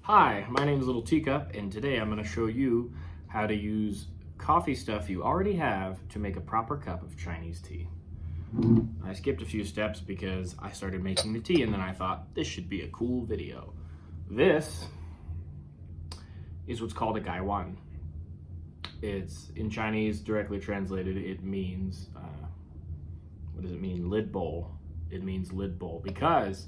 Hi, my name is Little Teacup, and today I'm going to show you how to use coffee stuff you already have to make a proper cup of Chinese tea. I skipped a few steps because I started making the tea and then I thought this should be a cool video. This is what's called a gaiwan. It's in Chinese, directly translated, it means, what does it mean? Lid bowl. It means lid bowl because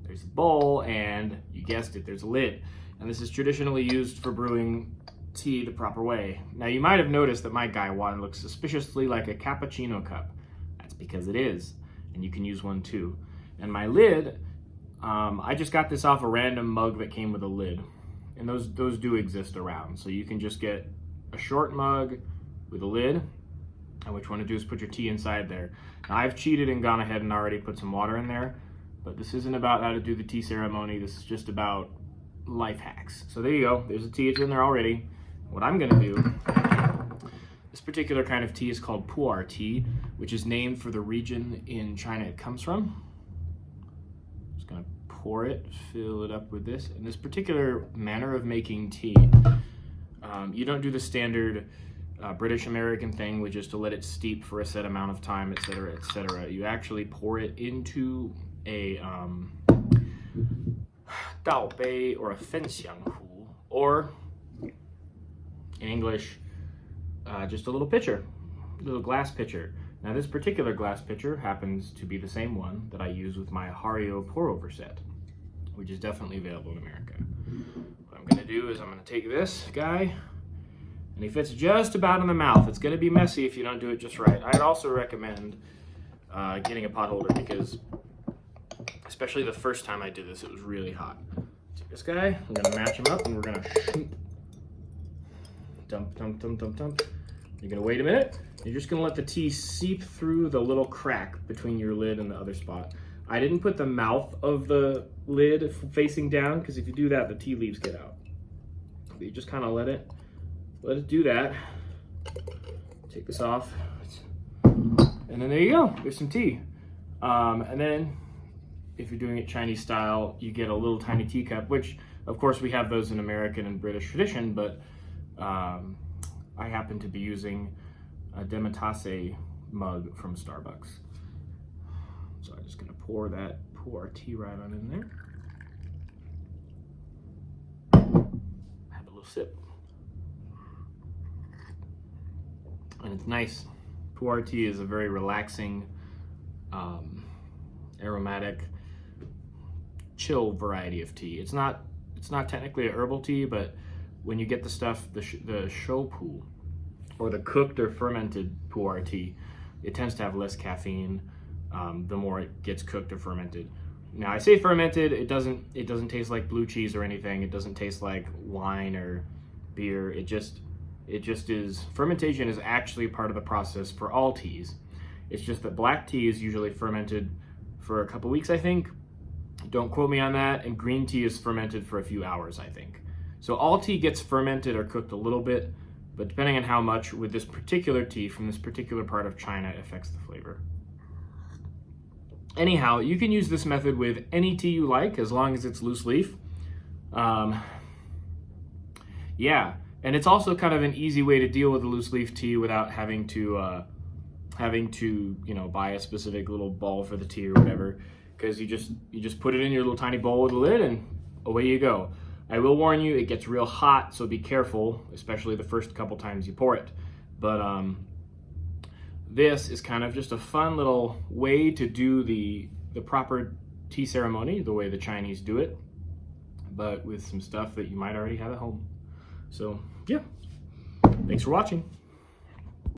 there's a bowl and, you guessed it, there's a lid. And this is traditionally used for brewing tea the proper way. Now you might have noticed that my gaiwan looks suspiciously like a cappuccino cup. That's because it is, and you can use one too. And my lid, I just got this off a random mug that came with a lid. And those do exist around. So you can just get a short mug with a lid, and what you want to do is put your tea inside there. Now I've cheated and gone ahead and already put some water in there, but this isn't about how to do the tea ceremony. This is just about life hacks. So there you go. There's a tea. It's in there already. What I'm going to do, this particular kind of tea is called pu'er tea, which is named for the region in China it comes from. Just going to pour it, fill it up with this. And this particular manner of making tea, you don't do the standard British American thing, which is to let it steep for a set amount of time, etc., etc. You actually pour it into a dao bei or a fenxiang hu, or in English, just a little pitcher, a little glass pitcher. Now this particular glass pitcher happens to be the same one that I use with my Hario pour over set, which is definitely available in America. What I'm going to do is I'm going to take this guy, and he fits just about in the mouth. It's going to be messy if you don't do it just right. I'd also recommend getting a pot holder because, especially the first time I did this, it was really hot. Take this guy, I'm going to match him up, and we're going to dump, dump, dump, dump, dump. You're going to wait a minute. You're just going to let the tea seep through the little crack between your lid and the other spot. I didn't put the mouth of the lid facing down because if you do that, the tea leaves get out. But you just kind of let it do that. Take this off. And then there you go. There's some tea. And then if you're doing it Chinese style, you get a little tiny teacup, which of course we have those in American and British tradition, but I happen to be using a demitasse mug from Starbucks. So I'm just gonna pour our tea right on in there. Have a little sip. And it's nice. Pu'er tea is a very relaxing, aromatic, chill variety of tea. It's not technically a herbal tea, but when you get the stuff, the shopu, or the cooked or fermented pu'er tea, it tends to have less caffeine the more it gets cooked or fermented. Now I say fermented, it doesn't taste like blue cheese or anything. It doesn't taste like wine or beer. It just is, fermentation is actually part of the process for all teas. It's just that black tea is usually fermented for a couple weeks, I think. Don't quote me on that. And green tea is fermented for a few hours, I think. So all tea gets fermented or cooked a little bit, but depending on how much with this particular tea from this particular part of China, it affects the flavor. Anyhow, you can use this method with any tea you like, as long as it's loose leaf. Yeah. And it's also kind of an easy way to deal with a loose leaf tea without having to buy a specific little bowl for the tea or whatever, because you just put it in your little tiny bowl with a lid and away you go. I will warn you, it gets real hot, so be careful, especially the first couple times you pour it. But this is kind of just a fun little way to do the proper tea ceremony, the way the Chinese do it, but with some stuff that you might already have at home. So yeah, thanks for watching.